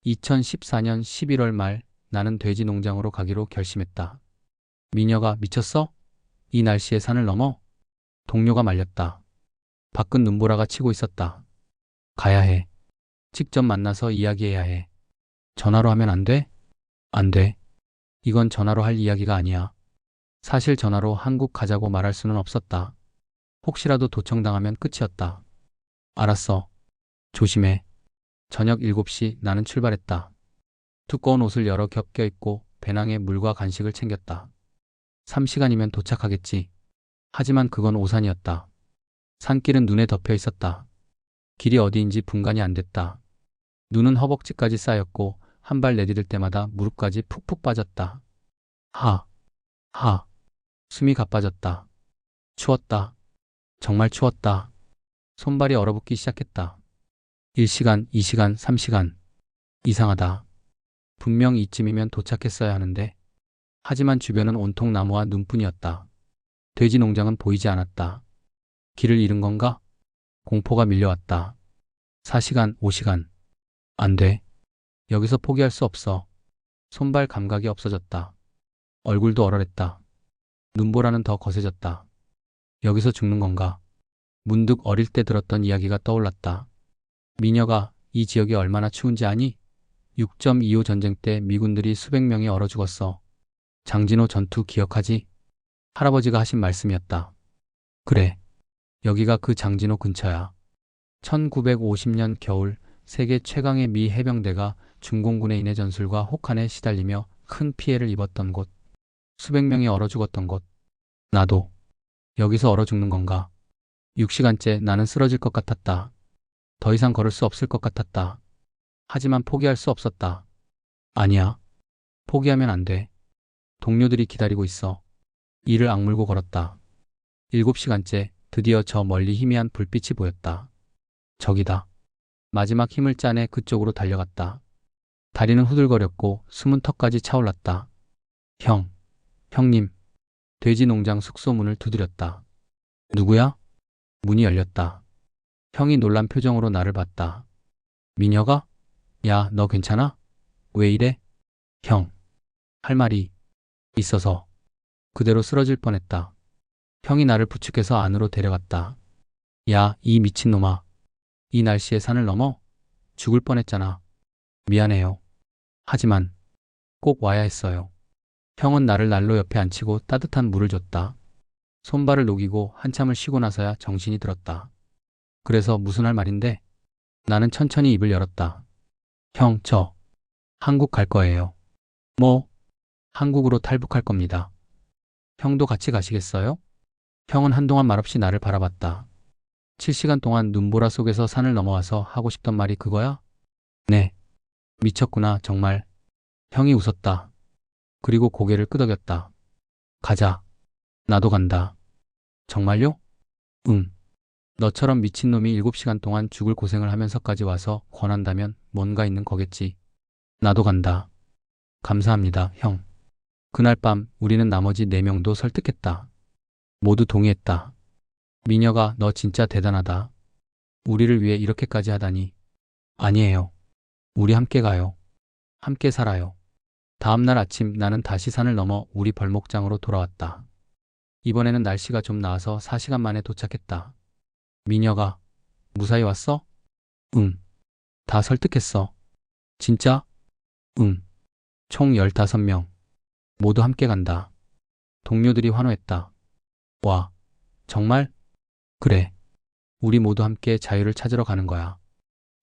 2014년 11월 말 나는 돼지 농장으로 가기로 결심했다. 미녀가 미쳤어? 이 날씨에 산을 넘어? 동료가 말렸다. 밖은 눈보라가 치고 있었다. 가야 해. 직접 만나서 이야기해야 해. 전화로 하면 안 돼? 안 돼. 이건 전화로 할 이야기가 아니야. 사실 전화로 한국 가자고 말할 수는 없었다. 혹시라도 도청당하면 끝이었다. 알았어. 조심해. 저녁 7시 나는 출발했다. 두꺼운 옷을 여러 겹 껴입고 배낭에 물과 간식을 챙겼다. 3시간이면 도착하겠지. 하지만 그건 오산이었다. 산길은 눈에 덮여 있었다. 길이 어디인지 분간이 안 됐다. 눈은 허벅지까지 쌓였고 한 발 내디딜 때마다 무릎까지 푹푹 빠졌다. 숨이 가빠졌다. 추웠다. 정말 추웠다. 손발이 얼어붙기 시작했다. 1시간, 2시간, 3시간. 이상하다. 분명 이쯤이면 도착했어야 하는데. 하지만 주변은 온통 나무와 눈뿐이었다. 돼지 농장은 보이지 않았다. 길을 잃은 건가? 공포가 밀려왔다. 4시간, 5시간. 안 돼. 여기서 포기할 수 없어. 손발 감각이 없어졌다. 얼굴도 얼얼했다. 눈보라는 더 거세졌다. 여기서 죽는 건가? 문득 어릴 때 들었던 이야기가 떠올랐다. 미녀가 이 지역이 얼마나 추운지 아니? 6.25 전쟁 때 미군들이 수백 명이 얼어 죽었어. 장진호 전투 기억하지? 할아버지가 하신 말씀이었다. 그래. 여기가 그 장진호 근처야. 1950년 겨울 세계 최강의 미 해병대가 중공군의 인해 전술과 혹한에 시달리며 큰 피해를 입었던 곳. 수백 명이 얼어 죽었던 곳. 나도 여기서 얼어 죽는 건가? 6시간째 나는 쓰러질 것 같았다. 더 이상 걸을 수 없을 것 같았다. 하지만 포기할 수 없었다. 아니야. 포기하면 안 돼. 동료들이 기다리고 있어. 이를 악물고 걸었다. 7시간째 드디어 저 멀리 희미한 불빛이 보였다. 저기다. 마지막 힘을 짜내 그쪽으로 달려갔다. 다리는 후들거렸고 숨은 턱까지 차올랐다. 형님. 돼지 농장 숙소 문을 두드렸다. 누구야? 문이 열렸다. 형이 놀란 표정으로 나를 봤다. 미녀가? 야, 너 괜찮아? 왜 이래? 형. 할 말이 있어서 그대로 쓰러질 뻔했다. 형이 나를 부축해서 안으로 데려갔다. 야, 이 미친놈아. 이 날씨에 산을 넘어? 죽을 뻔했잖아. 미안해요. 하지만 꼭 와야 했어요. 형은 나를 난로 옆에 앉히고 따뜻한 물을 줬다. 손발을 녹이고 한참을 쉬고 나서야 정신이 들었다. 그래서 무슨 할 말인데? 나는 천천히 입을 열었다. 형, 저 한국 갈 거예요. 뭐? 한국으로 탈북할 겁니다. 형도 같이 가시겠어요? 형은 한동안 말없이 나를 바라봤다. 7시간 동안 눈보라 속에서 산을 넘어와서 하고 싶던 말이 그거야? 네. 미쳤구나, 정말. 형이 웃었다. 그리고 고개를 끄덕였다. 가자. 나도 간다. 정말요? 응. 너처럼 미친놈이 7시간 동안 죽을 고생을 하면서까지 와서 권한다면 뭔가 있는 거겠지. 나도 간다. 감사합니다, 형. 그날 밤 우리는 나머지 4명도 설득했다. 모두 동의했다. 미녀가 너 진짜 대단하다. 우리를 위해 이렇게까지 하다니. 아니에요. 우리 함께 가요. 함께 살아요. 다음날 아침 나는 다시 산을 넘어 우리 벌목장으로 돌아왔다. 이번에는 날씨가 좀 나아서 4시간 만에 도착했다. 미녀가 무사히 왔어? 응. 다 설득했어. 진짜? 응. 총 15명. 모두 함께 간다. 동료들이 환호했다. 와, 정말? 그래. 우리 모두 함께 자유를 찾으러 가는 거야.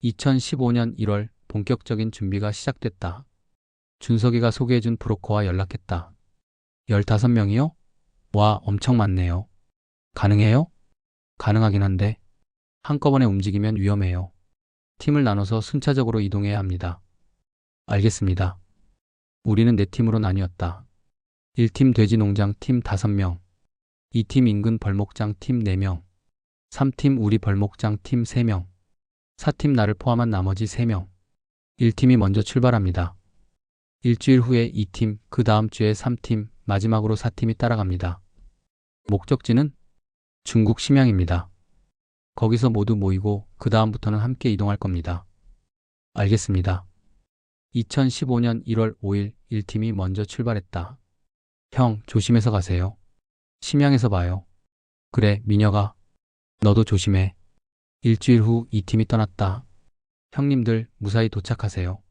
2015년 1월 본격적인 준비가 시작됐다. 준석이가 소개해준 브로커와 연락했다. 15명이요? 와, 엄청 많네요. 가능해요? 가능하긴 한데 한꺼번에 움직이면 위험해요. 팀을 나눠서 순차적으로 이동해야 합니다. 알겠습니다. 우리는 4팀으로 나뉘었다. 1팀 돼지농장 팀 5명, 2팀 인근 벌목장 팀 4명, 3팀 우리 벌목장 팀 3명, 4팀 나를 포함한 나머지 3명. 1팀이 먼저 출발합니다. 일주일 후에 2팀, 그 다음 주에 3팀, 마지막으로 4팀이 따라갑니다. 목적지는 중국 심양입니다. 거기서 모두 모이고 그 다음부터는 함께 이동할 겁니다. 알겠습니다. 2015년 1월 5일 1팀이 먼저 출발했다. 형, 조심해서 가세요. 심양에서 봐요. 그래, 미녀가. 너도 조심해. 일주일 후 2팀이 떠났다. 형님들 무사히 도착하세요.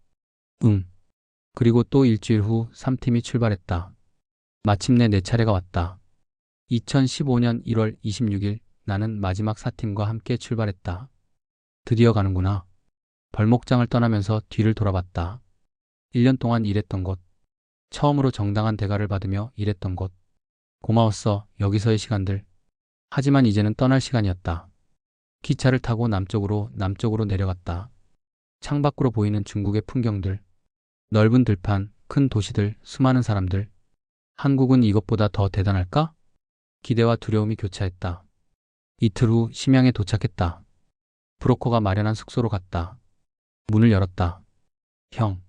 응. 그리고 또 일주일 후 3팀이 출발했다. 마침내 내 차례가 왔다. 2015년 1월 26일 나는 마지막 4팀과 함께 출발했다. 드디어 가는구나. 벌목장을 떠나면서 뒤를 돌아봤다. 1년 동안 일했던 곳. 처음으로 정당한 대가를 받으며 일했던 곳. 고마웠어, 여기서의 시간들. 하지만 이제는 떠날 시간이었다. 기차를 타고 남쪽으로 내려갔다. 창밖으로 보이는 중국의 풍경들. 넓은 들판, 큰 도시들, 수많은 사람들. 한국은 이것보다 더 대단할까? 기대와 두려움이 교차했다. 이틀 후 심양에 도착했다. 브로커가 마련한 숙소로 갔다. 문을 열었다. 형,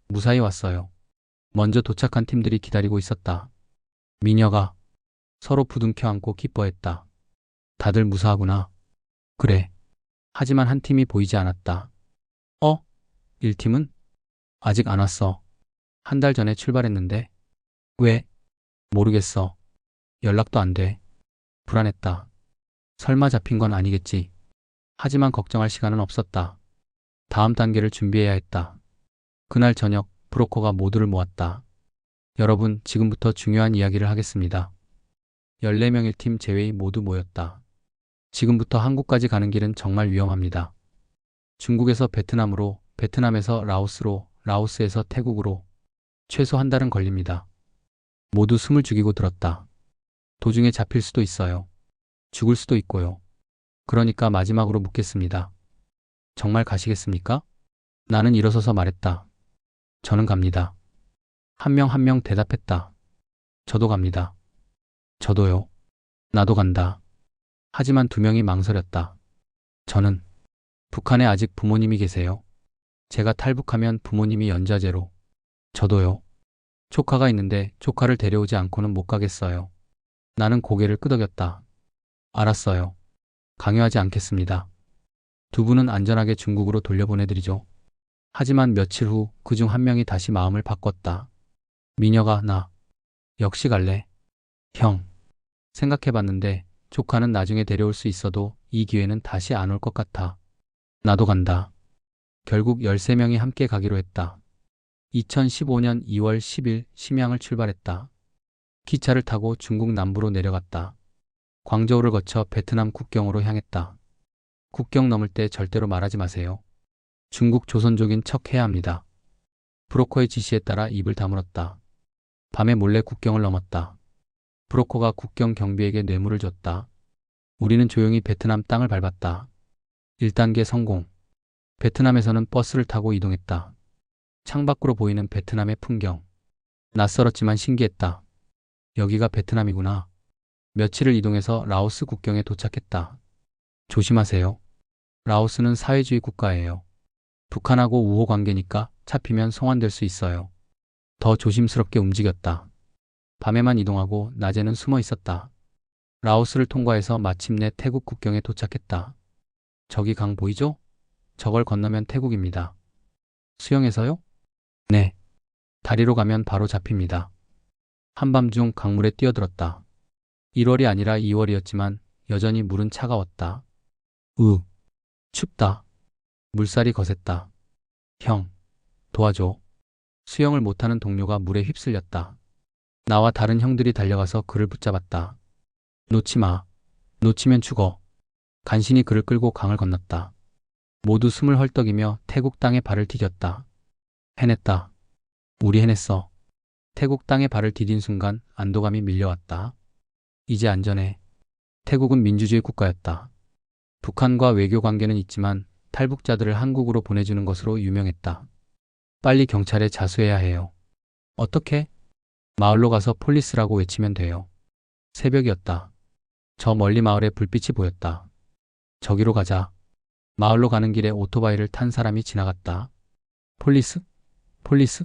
무사히 왔어요. 먼저 도착한 팀들이 기다리고 있었다. 미녀가 서로 부둥켜 안고 기뻐했다. 다들 무사하구나. 그래. 하지만 한 팀이 보이지 않았다. 1팀은? 아직 안 왔어. 한 달 전에 출발했는데. 왜? 모르겠어. 연락도 안 돼. 불안했다. 설마 잡힌 건 아니겠지. 하지만 걱정할 시간은 없었다. 다음 단계를 준비해야 했다. 그날 저녁 브로커가 모두를 모았다. 여러분, 지금부터 중요한 이야기를 하겠습니다. 14명 1팀 제외의 모두 모였다. 지금부터 한국까지 가는 길은 정말 위험합니다. 중국에서 베트남으로, 베트남에서 라오스로, 라오스에서 태국으로 최소 한 달은 걸립니다. 모두 숨을 죽이고 들었다. 도중에 잡힐 수도 있어요. 죽을 수도 있고요. 그러니까 마지막으로 묻겠습니다. 정말 가시겠습니까? 나는 일어서서 말했다. 저는 갑니다. 한 명 한 명 대답했다. 저도 갑니다. 저도요. 나도 간다. 하지만 두 명이 망설였다. 저는 북한에 아직 부모님이 계세요. 제가 탈북하면 부모님이 연좌제로. 저도요. 조카가 있는데 조카를 데려오지 않고는 못 가겠어요. 나는 고개를 끄덕였다. 알았어요. 강요하지 않겠습니다. 두 분은 안전하게 중국으로 돌려보내드리죠. 하지만 며칠 후 그 중 한 명이 다시 마음을 바꿨다. 미녀가 나 역시 갈래. 형. 생각해봤는데 조카는 나중에 데려올 수 있어도 이 기회는 다시 안 올 것 같아. 나도 간다. 결국 13명이 함께 가기로 했다. 2015년 2월 10일 심양을 출발했다. 기차를 타고 중국 남부로 내려갔다. 광저우를 거쳐 베트남 국경으로 향했다. 국경 넘을 때 절대로 말하지 마세요. 중국 조선족인 척 해야 합니다. 브로커의 지시에 따라 입을 다물었다. 밤에 몰래 국경을 넘었다. 브로커가 국경 경비에게 뇌물을 줬다. 우리는 조용히 베트남 땅을 밟았다. 1단계 성공. 베트남에서는 버스를 타고 이동했다. 창밖으로 보이는 베트남의 풍경. 낯설었지만 신기했다. 여기가 베트남이구나. 며칠을 이동해서 라오스 국경에 도착했다. 조심하세요. 라오스는 사회주의 국가예요. 북한하고 우호 관계니까 잡히면 송환될 수 있어요. 더 조심스럽게 움직였다. 밤에만 이동하고 낮에는 숨어 있었다. 라오스를 통과해서 마침내 태국 국경에 도착했다. 저기 강 보이죠? 저걸 건너면 태국입니다. 수영해서요? 네. 다리로 가면 바로 잡힙니다. 한밤중 강물에 뛰어들었다. 1월이 아니라 2월이었지만 여전히 물은 차가웠다. 춥다. 물살이 거셌다. 형, 도와줘. 수영을 못하는 동료가 물에 휩쓸렸다. 나와 다른 형들이 달려가서 그를 붙잡았다. 놓지 마. 놓치면 죽어. 간신히 그를 끌고 강을 건넜다. 모두 숨을 헐떡이며 태국 땅에 발을 디뎠다. 해냈다. 우리 해냈어. 태국 땅에 발을 디딘 순간 안도감이 밀려왔다. 이제 안전해. 태국은 민주주의 국가였다. 북한과 외교 관계는 있지만 탈북자들을 한국으로 보내주는 것으로 유명했다. 빨리 경찰에 자수해야 해요. 어떻게? 마을로 가서 폴리스라고 외치면 돼요. 새벽이었다. 저 멀리 마을에 불빛이 보였다. 저기로 가자. 마을로 가는 길에 오토바이를 탄 사람이 지나갔다. 폴리스? 폴리스?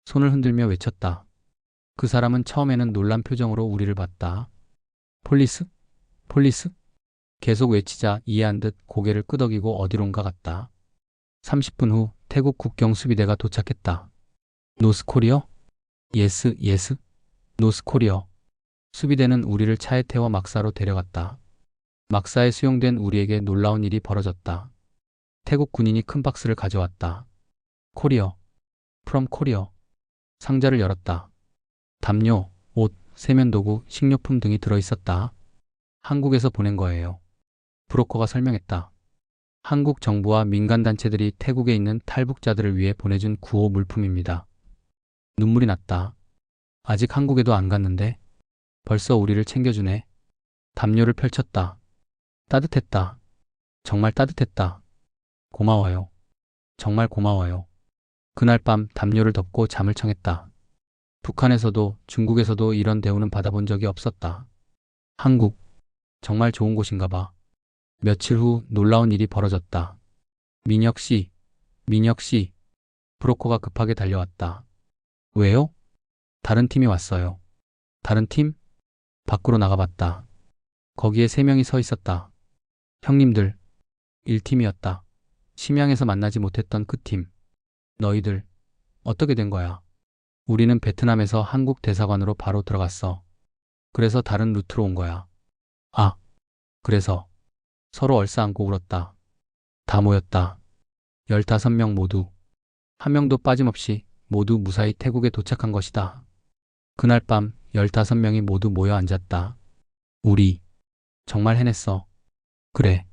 손을 흔들며 외쳤다. 그 사람은 처음에는 놀란 표정으로 우리를 봤다. 폴리스? 폴리스? 계속 외치자 이해 안 듯 고개를 끄덕이고 어디론가 갔다. 30분 후 태국 국경 수비대가 도착했다. 노스코리어? 예스, 예스. 노스코리어. 수비대는 우리를 차에 태워 막사로 데려갔다. 막사에 수용된 우리에게 놀라운 일이 벌어졌다. 태국 군인이 큰 박스를 가져왔다. 코리어. 프롬 코리어. 상자를 열었다. 담요, 옷, 세면도구, 식료품 등이 들어있었다. 한국에서 보낸 거예요. 브로커가 설명했다. 한국 정부와 민간단체들이 태국에 있는 탈북자들을 위해 보내준 구호 물품입니다. 눈물이 났다. 아직 한국에도 안 갔는데 벌써 우리를 챙겨주네. 담요를 펼쳤다. 따뜻했다. 정말 따뜻했다. 고마워요. 정말 고마워요. 그날 밤 담요를 덮고 잠을 청했다. 북한에서도 중국에서도 이런 대우는 받아본 적이 없었다. 한국, 정말 좋은 곳인가 봐. 며칠 후 놀라운 일이 벌어졌다. 민혁 씨, 민혁 씨. 브로커가 급하게 달려왔다. 왜요? 다른 팀이 왔어요. 다른 팀? 밖으로 나가봤다. 거기에 3명이 서 있었다. 형님들, 1팀이었다. 심양에서 만나지 못했던 그 팀. 너희들, 어떻게 된 거야? 우리는 베트남에서 한국 대사관으로 바로 들어갔어. 그래서 다른 루트로 온 거야. 아, 그래서 서로 얼싸안고 울었다. 다 모였다. 15명 모두. 한 명도 빠짐없이 모두 무사히 태국에 도착한 것이다. 그날 밤 15명이 모두 모여 앉았다. 우리 정말 해냈어. 그래,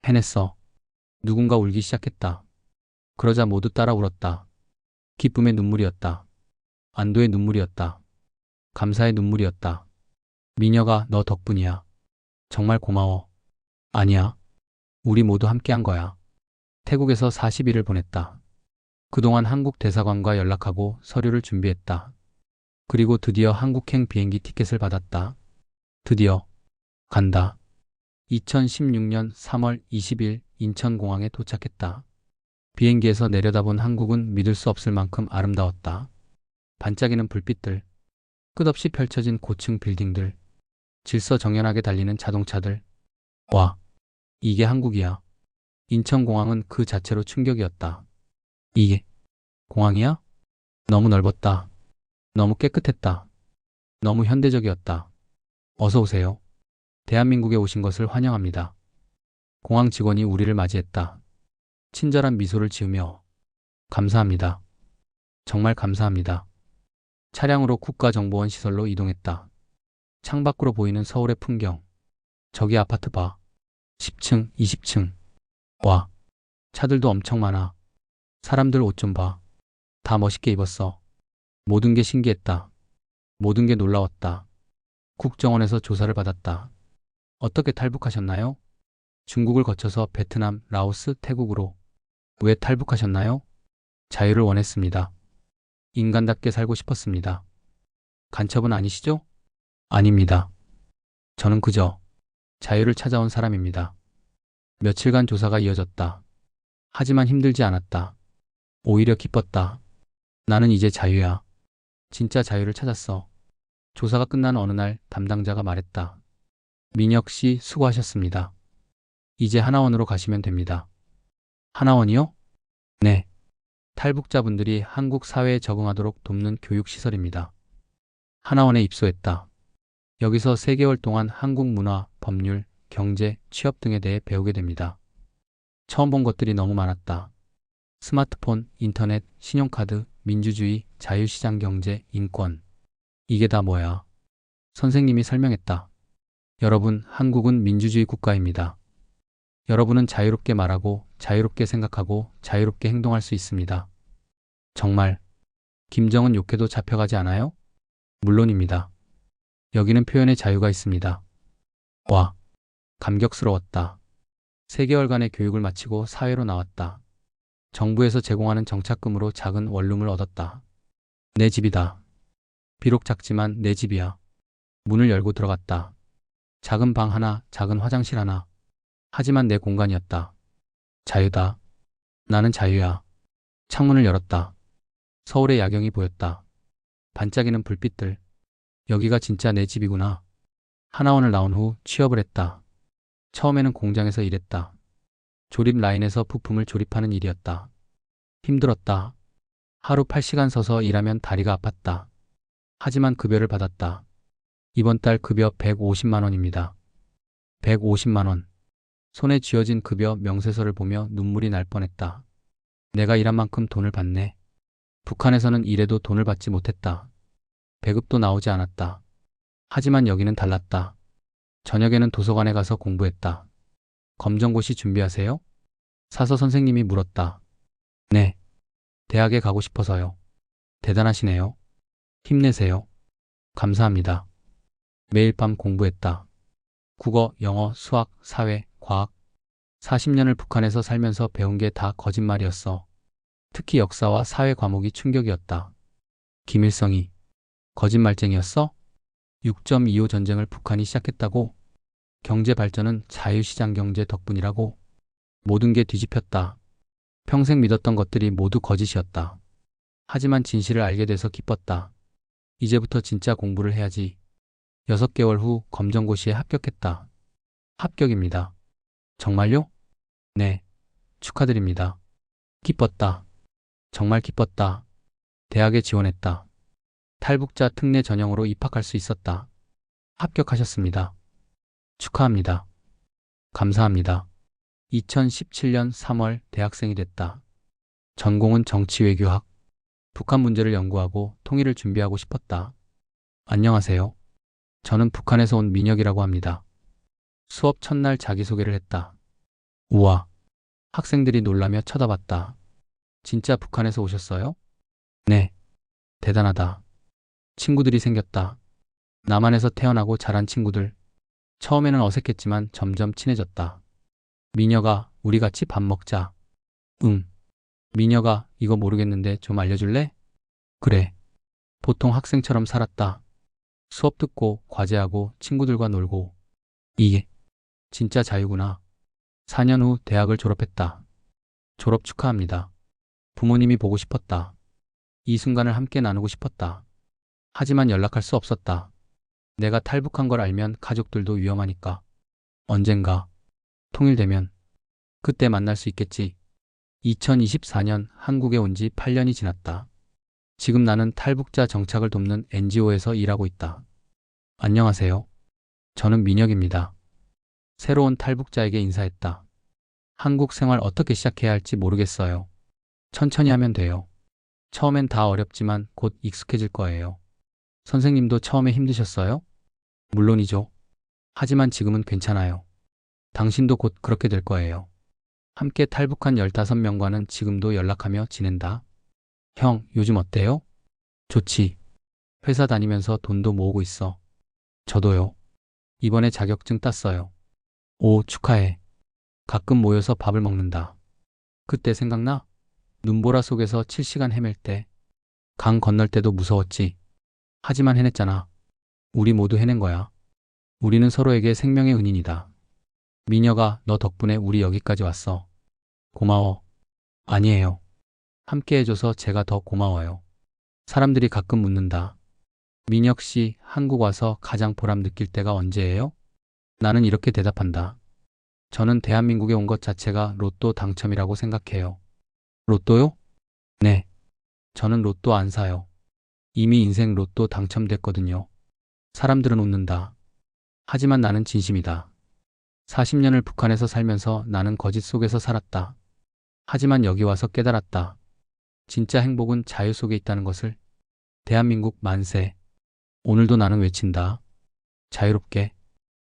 해냈어. 누군가 울기 시작했다. 그러자 모두 따라 울었다. 기쁨의 눈물이었다. 안도의 눈물이었다. 감사의 눈물이었다. 미녀가 너 덕분이야. 정말 고마워. 아니야. 우리 모두 함께 한 거야. 태국에서 40일을 보냈다. 그동안 한국 대사관과 연락하고 서류를 준비했다. 그리고 드디어 한국행 비행기 티켓을 받았다. 드디어 간다. 2016년 3월 20일 인천공항에 도착했다. 비행기에서 내려다본 한국은 믿을 수 없을 만큼 아름다웠다. 반짝이는 불빛들, 끝없이 펼쳐진 고층 빌딩들, 질서정연하게 달리는 자동차들. 와, 이게 한국이야. 인천공항은 그 자체로 충격이었다. 이게 공항이야? 너무 넓었다. 너무 깨끗했다. 너무 현대적이었다. 어서 오세요. 대한민국에 오신 것을 환영합니다. 공항 직원이 우리를 맞이했다. 친절한 미소를 지으며 감사합니다. 정말 감사합니다. 차량으로 국가정보원 시설로 이동했다. 창밖으로 보이는 서울의 풍경. 저기 아파트 봐. 10층, 20층. 와, 차들도 엄청 많아. 사람들 옷 좀 봐. 다 멋있게 입었어. 모든 게 신기했다. 모든 게 놀라웠다. 국정원에서 조사를 받았다. 어떻게 탈북하셨나요? 중국을 거쳐서 베트남, 라오스, 태국으로. 왜 탈북하셨나요? 자유를 원했습니다. 인간답게 살고 싶었습니다. 간첩은 아니시죠? 아닙니다. 저는 그저 자유를 찾아온 사람입니다. 며칠간 조사가 이어졌다. 하지만 힘들지 않았다. 오히려 기뻤다. 나는 이제 자유야. 진짜 자유를 찾았어. 조사가 끝난 어느 날 담당자가 말했다. 민혁 씨 수고하셨습니다. 이제 하나원으로 가시면 됩니다. 하나원이요? 네. 탈북자분들이 한국 사회에 적응하도록 돕는 교육시설입니다. 하나원에 입소했다. 여기서 3개월 동안 한국 문화, 법률, 경제, 취업 등에 대해 배우게 됩니다. 처음 본 것들이 너무 많았다. 스마트폰, 인터넷, 신용카드, 민주주의, 자유시장 경제, 인권. 이게 다 뭐야? 선생님이 설명했다. 여러분, 한국은 민주주의 국가입니다. 여러분은 자유롭게 말하고, 자유롭게 생각하고, 자유롭게 행동할 수 있습니다. 정말, 김정은 욕해도 잡혀가지 않아요? 물론입니다. 여기는 표현의 자유가 있습니다. 와, 감격스러웠다. 3개월간의 교육을 마치고 사회로 나왔다. 정부에서 제공하는 정착금으로 작은 원룸을 얻었다. 내 집이다. 비록 작지만 내 집이야. 문을 열고 들어갔다. 작은 방 하나, 작은 화장실 하나. 하지만 내 공간이었다. 자유다. 나는 자유야. 창문을 열었다. 서울의 야경이 보였다. 반짝이는 불빛들. 여기가 진짜 내 집이구나. 하나원을 나온 후 취업을 했다. 처음에는 공장에서 일했다. 조립 라인에서 부품을 조립하는 일이었다. 힘들었다. 하루 8시간 서서 일하면 다리가 아팠다. 하지만 급여를 받았다. 이번 달 급여 150만 원입니다. 150만 원. 손에 쥐어진 급여 명세서를 보며 눈물이 날 뻔했다. 내가 일한 만큼 돈을 받네. 북한에서는 일해도 돈을 받지 못했다. 배급도 나오지 않았다. 하지만 여기는 달랐다. 저녁에는 도서관에 가서 공부했다. 검정고시 준비하세요? 사서 선생님이 물었다. 네. 대학에 가고 싶어서요. 대단하시네요. 힘내세요. 감사합니다. 매일 밤 공부했다. 국어, 영어, 수학, 사회, 과학. 40년을 북한에서 살면서 배운 게 다 거짓말이었어. 특히 역사와 사회 과목이 충격이었다. 김일성이 거짓말쟁이였어? 6.25 전쟁을 북한이 시작했다고? 경제 발전은 자유시장 경제 덕분이라고? 모든 게 뒤집혔다. 평생 믿었던 것들이 모두 거짓이었다. 하지만 진실을 알게 돼서 기뻤다. 이제부터 진짜 공부를 해야지. 6개월 후 검정고시에 합격했다. 합격입니다. 정말요? 네. 축하드립니다. 기뻤다. 정말 기뻤다. 대학에 지원했다. 탈북자 특례 전형으로 입학할 수 있었다. 합격하셨습니다. 축하합니다. 감사합니다. 2017년 3월 대학생이 됐다. 전공은 정치외교학. 북한 문제를 연구하고 통일을 준비하고 싶었다. 안녕하세요. 저는 북한에서 온 민혁이라고 합니다. 수업 첫날 자기소개를 했다. 우와. 학생들이 놀라며 쳐다봤다. 진짜 북한에서 오셨어요? 네. 대단하다. 친구들이 생겼다. 남한에서 태어나고 자란 친구들. 처음에는 어색했지만 점점 친해졌다. 미녀가 우리 같이 밥 먹자. 응. 미녀가 이거 모르겠는데 좀 알려줄래? 그래. 보통 학생처럼 살았다. 수업 듣고 과제하고 친구들과 놀고. 이게 진짜 자유구나. 4년 후 대학을 졸업했다. 졸업 축하합니다. 부모님이 보고 싶었다. 이 순간을 함께 나누고 싶었다. 하지만 연락할 수 없었다. 내가 탈북한 걸 알면 가족들도 위험하니까. 언젠가 통일되면 그때 만날 수 있겠지. 2024년 한국에 온 지 8년이 지났다. 지금 나는 탈북자 정착을 돕는 NGO에서 일하고 있다. 안녕하세요. 저는 민혁입니다. 새로운 탈북자에게 인사했다. 한국 생활 어떻게 시작해야 할지 모르겠어요. 천천히 하면 돼요. 처음엔 다 어렵지만 곧 익숙해질 거예요. 선생님도 처음에 힘드셨어요? 물론이죠. 하지만 지금은 괜찮아요. 당신도 곧 그렇게 될 거예요. 함께 탈북한 15명과는 지금도 연락하며 지낸다. 형, 요즘 어때요? 좋지. 회사 다니면서 돈도 모으고 있어. 저도요. 이번에 자격증 땄어요. 오, 축하해. 가끔 모여서 밥을 먹는다. 그때 생각나? 눈보라 속에서 7시간 헤맬 때, 강 건널 때도 무서웠지. 하지만 해냈잖아. 우리 모두 해낸 거야. 우리는 서로에게 생명의 은인이다. 미녀가 너 덕분에 우리 여기까지 왔어. 고마워. 아니에요. 함께 해줘서 제가 더 고마워요. 사람들이 가끔 묻는다. 민혁 씨, 한국 와서 가장 보람 느낄 때가 언제예요? 나는 이렇게 대답한다. 저는 대한민국에 온 것 자체가 로또 당첨이라고 생각해요. 로또요? 네. 저는 로또 안 사요. 이미 인생 로또 당첨됐거든요. 사람들은 웃는다. 하지만 나는 진심이다. 40년을 북한에서 살면서 나는 거짓 속에서 살았다. 하지만 여기 와서 깨달았다. 진짜 행복은 자유 속에 있다는 것을. 대한민국 만세. 오늘도 나는 외친다. 자유롭게.